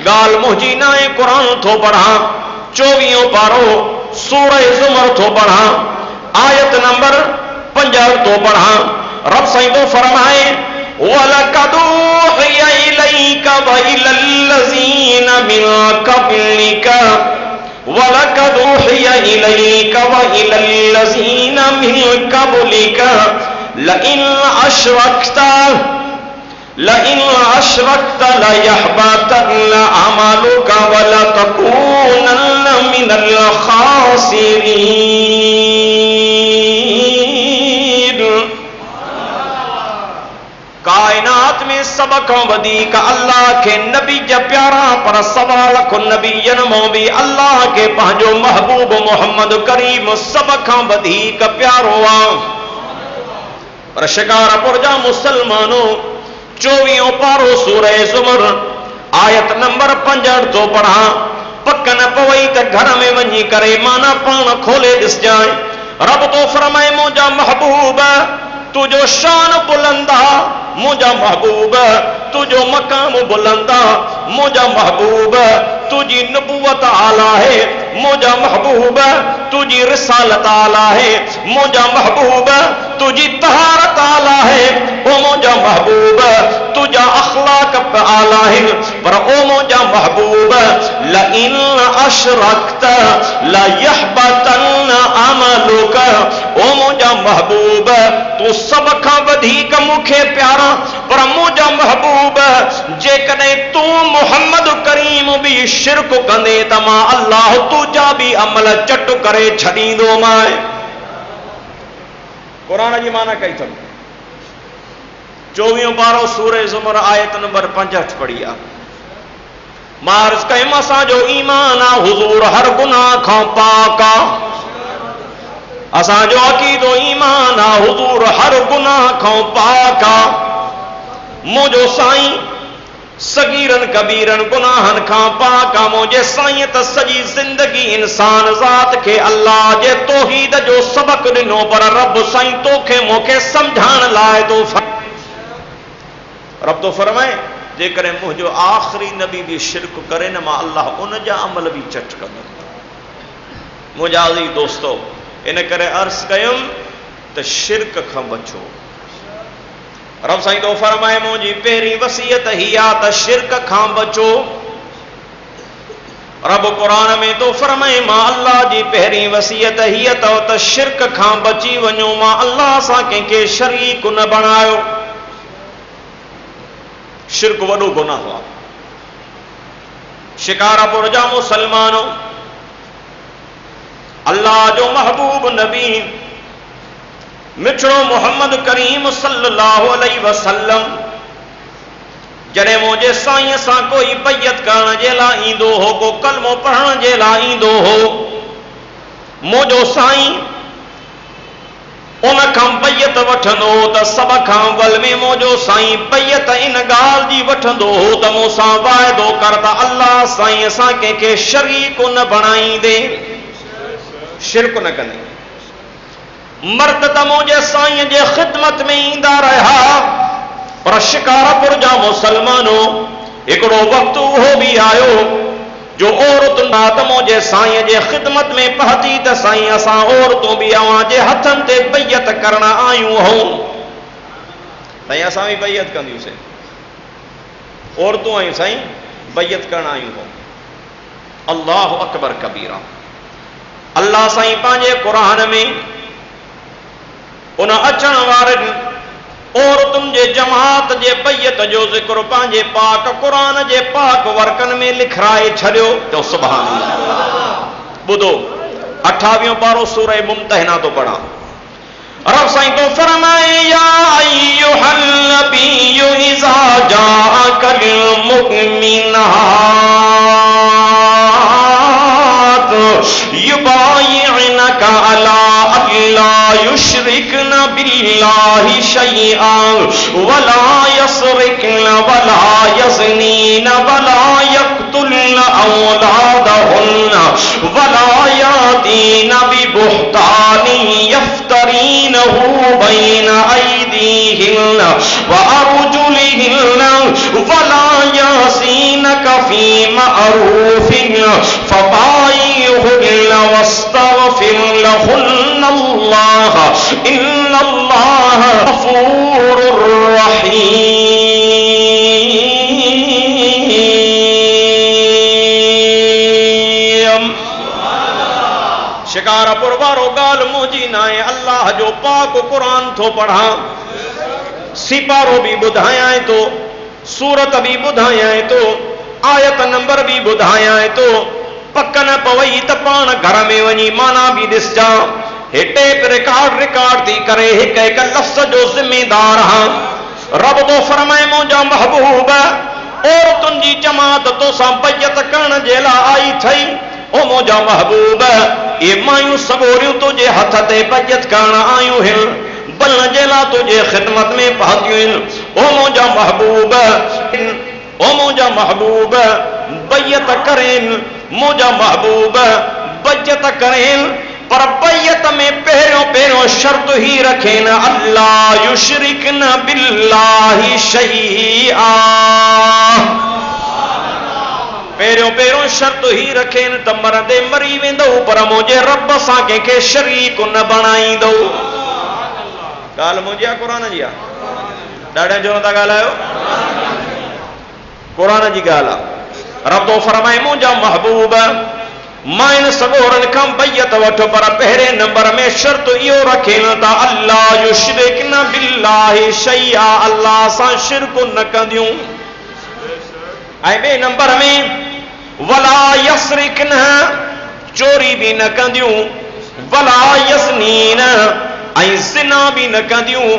ॻाल्हि मुंहिंजी न आहे, क़ुर थो पढ़ा 24 पारो सूरह ज़ुमर थो पढ़ा आयत नंबर 5 थो पढ़ा। रब साईं तो फरमाए वलक़द ऊहिया इलैक व इलल्लज़ीन मिन क़ब्लिक वलक़द ऊहिया इलैक व इलल्लज़ीन मिन क़ब्लिक लइन अशरकत लयहबतन्न अमलुक वलतकूनन्न मिनल खासिरीन। कायनात में सब खां वधीक अल्लाह के नबी जा प्यारा, पर 1.25 लाख नबीयनि मां बि अल्लाह के पंहिंजो महबूब मोहम्मद करीम सब खां वधीक प्यारो आहे। पर शिकारपुर जा मुसलमानो 24 पारो सूरह ज़ुमर आयत नंबर 5 तो पढ़ा। पक न पवई त घर में वञी करे माना पाण खोले ॾिसजांइ। रब तो फरमाए मुंहिंजा महबूब तुझो शान बुलंदा, मुंहिंजा महबूब तुझो मकाम बुलंदा, मुंहिंजा महबूब तुझी नबूवत आला है, मुंहिंजा महबूब तुझी रिसालत आला है, मुंहिंजा महबूब तुझी तहारत आला है, ओ मुंहिंजा महबूब तुझा अखलाक आला है। पर ओ मुंहिंजा महबूब लइन अशरकत लयहबतन्न अमलुक, ओ मुंहिंजा महबूब तू सब खां वधीक मूंखे प्यारा, पर मुंहिंजा महबूब जेकॾहिं तू मुहम्मद करीम बि शिरक कंदे त मां अल्लाह तुझा बि अमल चट करे छॾींदो मां। क़ुर जी माना कई अथनि 24 पारो सूरह ज़ुमर आयत नंबर 5 पढ़ी आहे। मां अर्ज़ कयुमि असांजो ईमान आहे हुज़ूर हर गुनाह खां पाक आहे। असांजो अक़ीदो ईमान आहे हुज़ूर हर गुनाह खां पाक आहे। मुंहिंजो साईं सगीरन कबीरन गुनाहन खां पाक आहे। मुंहिंजे साईं त सॼी ज़िंदगी इंसान ज़ात खे अल्लाह जे तौहीद जो सबक ॾिनो, पर रब साईं तोखे मूंखे सम्झाइण लाइ तो रब तो फरमाए जेकॾहिं मुंहिंजो आख़िरी नबी बि शिरक करे न मां अल्लाह उन जा अमल बि चट कंदुमि। मुंहिंजा अज़ीज़ दोस्तो इन करे अर्ज़ कयुमि त शिरक खां बचो। रब साईं तो फरमाए मुंहिंजी पहिरीं वसीयत ही आहे त शिरक खां बचो। रब कुरान में तो फरमाए मां अल्लाह जी पहिरीं वसियत हीअ अथव त शिरक खां बची वञो, मां अल्लाह सां कंहिंखे शरीक न बणायो। शिरक वॾो गुनाह आहे। शिकारपुर जा मुसलमानों, अल्लाह जो महबूब नबी मिठड़ो मोहम्मद करीम सल्लल्लाहु अलैहि वसल्लम जॾहिं मुंहिंजे साईं सां कोई बैयत करण जे लाइ ईंदो हो, को कलमो पढ़ण जे लाइ ईंदो हो, मुंहिंजो साईं उन खां बैयत वठंदो हो त सभ खां अवल में मुंहिंजो साईं बैयत इन ॻाल्हि जी वठंदो हो त मूंसां वाइदो कर त अल्लाह साईं असां कंहिंखे शरीक न बणाईंदे, शिरक न कंदे। मर्द त मुंहिंजे साईं जे ख़िदमत में ईंदा रहिया, पर शिकारपुर जा मुसलमानों हिकिड़ो वक़्तु उहो बि आयो जो औरतुनि त मुंहिंजे साईं जे ख़िदमत में पहुती त साईं असां औरतूं बि अव्हां जे हथनि ते बैयत करण आयूं हूं। साईं असां बि बैयत कंदियूंसीं, औरतूं आयूं साईं बैयत करण आयूं हूं। अल्लाहु अकबर कबीरा। अल्लाह साईं पंहिंजे क़ुरान में उन अचण वारनि औरतुनि जे जमात जे बैयत जो ज़िक्र पंहिंजे पाक क़ुरान जे पाक वर्कन में लिखाए छॾियो। तो सुभान अल्लाह। ॿुधो 28 पारो सूरह मुम्तहिना तो पढ़ा। रब साईं तो फरमाए या अय्युहल नबिय्यु इज़ा जाअकल मुमिनात युबायिअनका अला अल्ला युश्रिकन बिल्लाहि शैअन वला यसरिकन वला यज़नीन वला यक़्तुलन औलादहुन्न वला यातीन बिबुहतानि यफ्तरीनहु बैन अयदीहिन्न व अर्जुलिहिन्न वला यासीनक फी मअरूफिन फबायिहुन्न वस्तगफिर लहुन्नल्लाह इन्नल्लाह गफूरुर रहीम। शिकारपुर वारो ॻाल्हि मुंहिंजी न आहे, अल्लाह जो पाक क़ुरान थो पढ़ां, सिपारो भी ॿुधायां थो, सूरत भी ॿुधायां थो, आयत नंबर भी ॿुधायां थो। पक न पवई त पाण घर में वञी माना भी ॾिसजां। हे टेप रिकॉर्ड थी करे हिक हिक लफ़्ज़ जो ज़िम्मेदार हां। रब तो फरमाए मुंहिंजा महबूब औरतुनि जी जमात तोसां बैयत करण जे लाइ आई थई। ओ मुंहिंजा महबूब ये मायूं सगोरियूं तुंहिंजे हथ ते बैयत करण आयूं आहिनि, बलण जे लाइ तुंहिंजे ख़िदमत में पहुतियूं आहिनि। ओ मुंहिंजा महबूब, ओ मुंहिंजा महबूब बैयत करेनि, मुंहिंजा महबूब बैयत करेनि, पर बैयत में पहिरियों शर्त ही रखेन अल्लाह युश्रिकन बिल्लाहि शैआ। पहिरियों शर्त ही रखेन त मरदे मरी वेंदो, पर मुंहिंजे रब सां कंहिंखे शरीक न बणाईंदो। ॻाल्हि मुंहिंजी आहे क़ुरान जी आहे? ॾाढे जोर था ॻाल्हायो, क़ुरान जी ॻाल्हि आहे। रब तो फरमाए मुंहिंजा महबूब मां इन सगोरनि खां बैयत वठो, पर पहिरें नंबर में शर्त इहो रखेन त अल्लाह युश्रिकन बिल्लाहि शैआ, अल्लाह सां शिरक न कंदियूं। ऐं ॿिए नंबर में वला यसरिकन, चोरी भी न कंदियूं, वला यज़नीन, ऐं ज़िना भी न कंदियूं,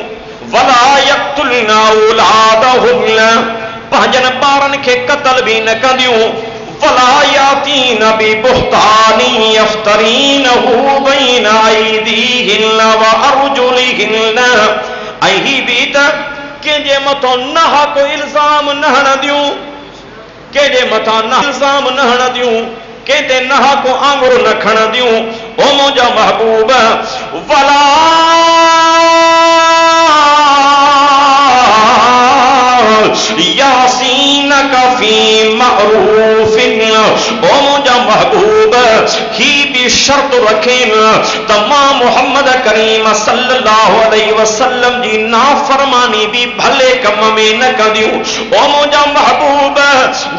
वला यक़्तुलन औलादहुन्न, पंहिंजनि ॿारनि खे क़त्ल भी न कंदियूं, वला यातीन बिबुहतानि यफ्तरीनहु बैन अयदीहिन्न व अर्जुलिहिन्न, ऐं ही भी त कंहिंजे मथां नहा को इल्ज़ाम न हणंदियूं, कंहिंजे मथां न इल्ज़ाम न हणंदियूं, कंहिं ते नहा को आंगुर न खणंदियूं। ओ मुंहिंजा महबूब वला यासीनक फी मअरूफिन, ओ मुंहिंजा महबूब ही भी शर्त रखेन त मां मोहम्मद करीम सल्लल्लाहु अलैहि वसल्लम जी नाफरमानी भी भले कम में न कंदियूं। ओ मुंहिंजा महबूब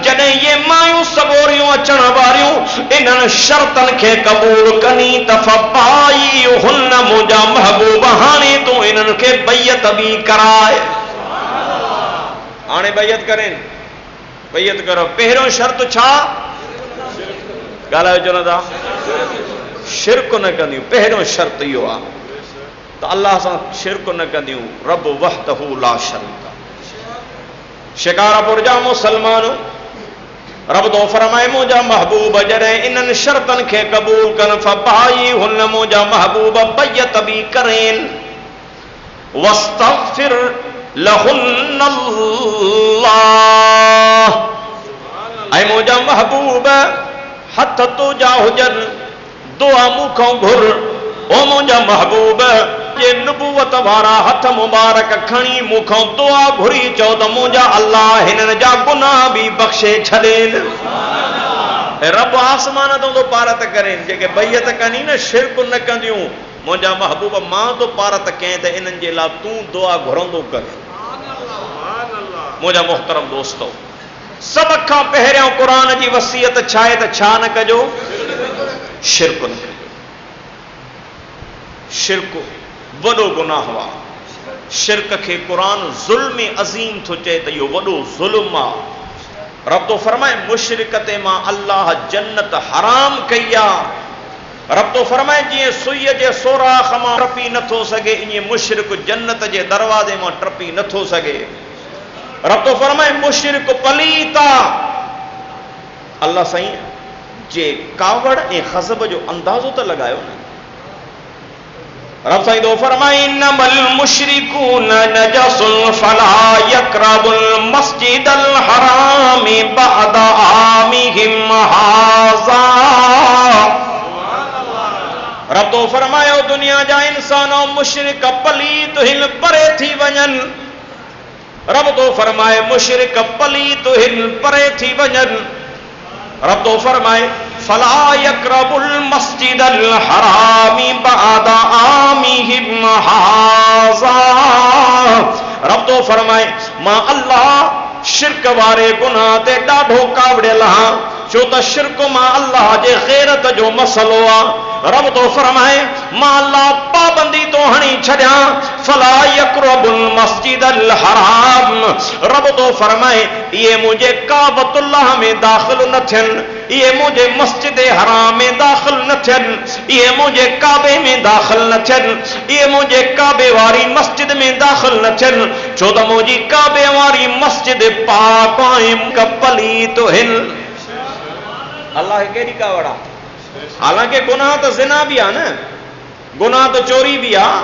जॾहिं ये मायूं सबोरियूं अचण वारियूं इन्हनि शर्तनि खे क़बूल कनी त फबाई हुन, मुंहिंजा महबूब हाणे तूं इन्हनि खे बैयत भी कराए। हाणे बैयत करें, बैयत करो। पहिरियों शर्त छा ॻाल्हायो चओ न था, शिरक न कंदियूं। पहिरियों शर्त इहो आहे त अल्लाह सां शिरक न कंदियूं। रब वहदहू ला शरीक। शिकारपुर जा मुसलमान रब तो फरमाए मुंहिंजा महबूब जॾहिं इन्हनि शर्तनि खे क़बूल कनि फबाई हुन, मुंहिंजा महबूब बैयत भी करेन। वस्तगफिर लहुन्नल्लाह, ऐं मुंहिंजा महबूब हथ तुंहिंजा हुजनि दुआ मूंखों घुर। ओ मुंहिंजा महबूब जे नबूवत वारा हथ मुबारक खणी मूंखों दुआ घुरी चओ त मुंहिंजा अल्लाह हिननि जा गुनाह भी बख़्शे छॾेनि। रब आसमान तो पारत करें, जेके बैयत कनी न शिरक न कंदियूं। मुंहिंजा महबूब मां तो पारत कहीं त इन्हनि जे लाइ तूं दुआ घुरंदो कर। मुंहिंजा मोहतरम दोस्तो, सब खां पहिरियों क़ुरान जी वसीयत छा आहे त छा न कजो, शिरक न कजो। शिरक वॾो गुनाह आहे। शिरक खे क़ुरान ज़ुल्म अज़ीम थो चए त इहो वॾो ज़ुल्म आहे। रब तो फरमाए मुशरिक ते मां अल्लाह जन्नत हराम कई आहे। रब तो फरमाए जीअं सुईअ जे सोराख़ मां टपी नथो सघे ईअं मुशरिक जन्नत जे दरवाज़े मां टपी नथो सघे। रब तो फरमाए मुशरिक पलीत आहे। अल्लाह साईं जे कावड़ ऐं ग़ज़ब जो अंदाज़ो त लॻायो न। रब साईं तो फरमाए इन्नमल मुशरिकून नजसुन फला यक़रबुल मस्जिदल हराम बअद आमिहिम हाज़ा। रब तो फरमायो दुनिया जा इंसान ऐं मुशरिक पलीत हिन परे थी वञनि। रब तो फरमाए मुशरिक पलीत हिन परे थी वञनि। रब तो फरमाए फला यक़रबुल मस्जिदल हराम बअद आमिहिम हाज़ा। रब तो फरमाए मां अल्लाह शिरक वारे गुनाह ते ॾाढो कावड़ियल आहियां, छो त शिरक मां अल्लाह जे ग़ैरत जो मसलो आहे। रब तो फरमाए मां अल्लाह पाबंदी तो हणी छॾियां फला यक़रबुल मस्जिदल हराम। रब तो फरमाए ये मुझे काबतुल्लाह में दाखिल न थियनि, ये मुझे मस्जिद हराम में दाखिल न थियनि, ये मुझे काबे में दाखिल न थियनि, ये मुझे काबे वारी मस्जिद में दाखिल न थियनि, छो त मुंहिंजी काबे वारी मस्जिद पाक ऐं पलीत हिन। अल्लाह केॾी कावड़ आहे। हालांकि गुनाह तो ज़िना भी आहे न, गुनाह तो चोरी भी आहे,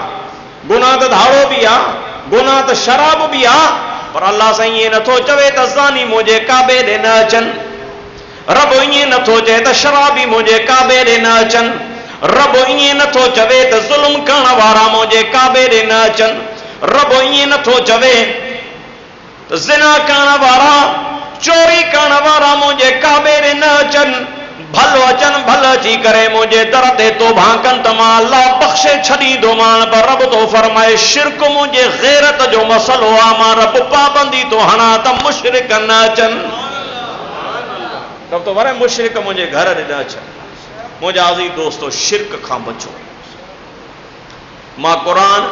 गुनाह तो धाड़ो भी आहे, गुनाह तो शराब भी आहे, पर अल्लाह साईं ईअं नथो चवे त ज़ानी मुंहिंजे काबे ॾे न अचनि। रब ईअं नथो चए त शराबी मुंहिंजे काबे ॾे न अचनि। रब ईअं नथो चवे त ज़ुल्म करण वारा मुंहिंजे काबे ॾे न अचनि। रब ईअं नथो चवे त ज़िना करण वारा चोरी करण वारा मुंहिंजे काबे ॾे न अचनि। भलो अचनि भल अची करे मुंहिंजे दर ते तौबा कनि त मां अल्लाह बख़्शे छॾींदोमान। पर रब तो फरमाए शिरक मुंहिंजे ग़ैरत जो मसलो आहे, मां रब पाबंदी तो हणा त मुशरिक न अचनि। रब तो फरमाए मुशरिक मुंहिंजे घर ॾे न अचनि। मुंहिंजा अज़ीज़ दोस्तो शिरक खां बचो। मां क़ुरान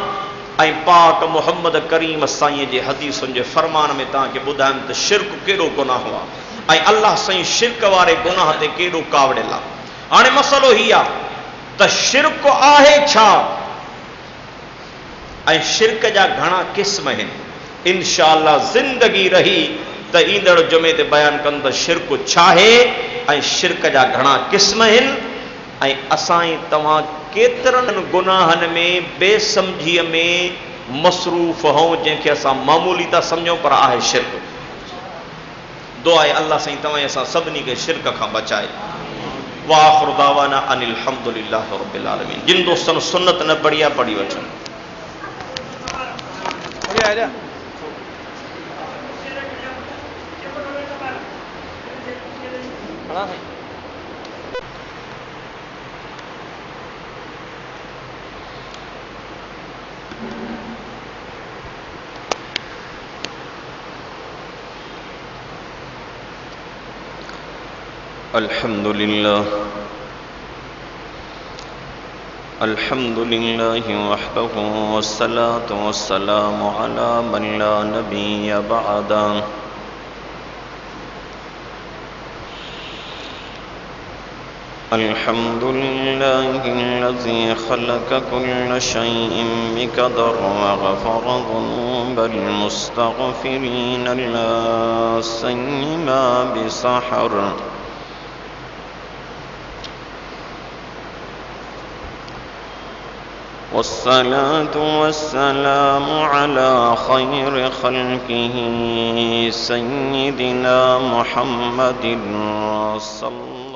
ऐं पाक मुहम्मद करीम साईं जे हदीसुनि जे फरमान में तव्हांखे ॿुधायमि त शिरक केॾो गुनाह आहे ऐं अल्लाह साईं शिरक वारे गुनाह ते केॾो कावड़ियल आहे। हाणे मसलो ही आहे त शिरक आहे छा ऐं शिरक जा घणा क़िस्म आहिनि। इंशाअल्लाह ज़िंदगी रही त ईंदड़ जुमे ते बयान कंदो त शिरक छा आहे ऐं शिरक जा घणा क़िस्म आहिनि ऐं असां तव्हां केतिरनि गुनाहनि में बेसमझीअ में मसरूफ़ हूं जंहिंखे असां मामूली था सम्झूं पर आहे शिरक। दुआ आहे अल्लाह साईं तव्हां असां सभिनी खे शिरक खां बचाए। वाखिरु दावाना अनिल हम्दुलिल्लाहि रब्बिल आलमीन। जिन दोस्तनि सुन्नत न पढ़ी आहे पढ़ी वठनि। खड़ा है। अल्हम्दुलिल्लाह वहदहु वस्सलातु वस्सलामु अला मन ला नबिय्य बअदा। अल्हम्दुलिल्लाहिल्लज़ी खलक़ कुल्ल शैइन बिक़दर व गफ़र ज़ुनूबल मुस्तग़फ़िरीन ला सय्यिमा बिसहर। वस्सलातु वस्सलामु अला खैर खल्क़िही सय्यिदिना मुहम्मदिन सल्लल्लाहु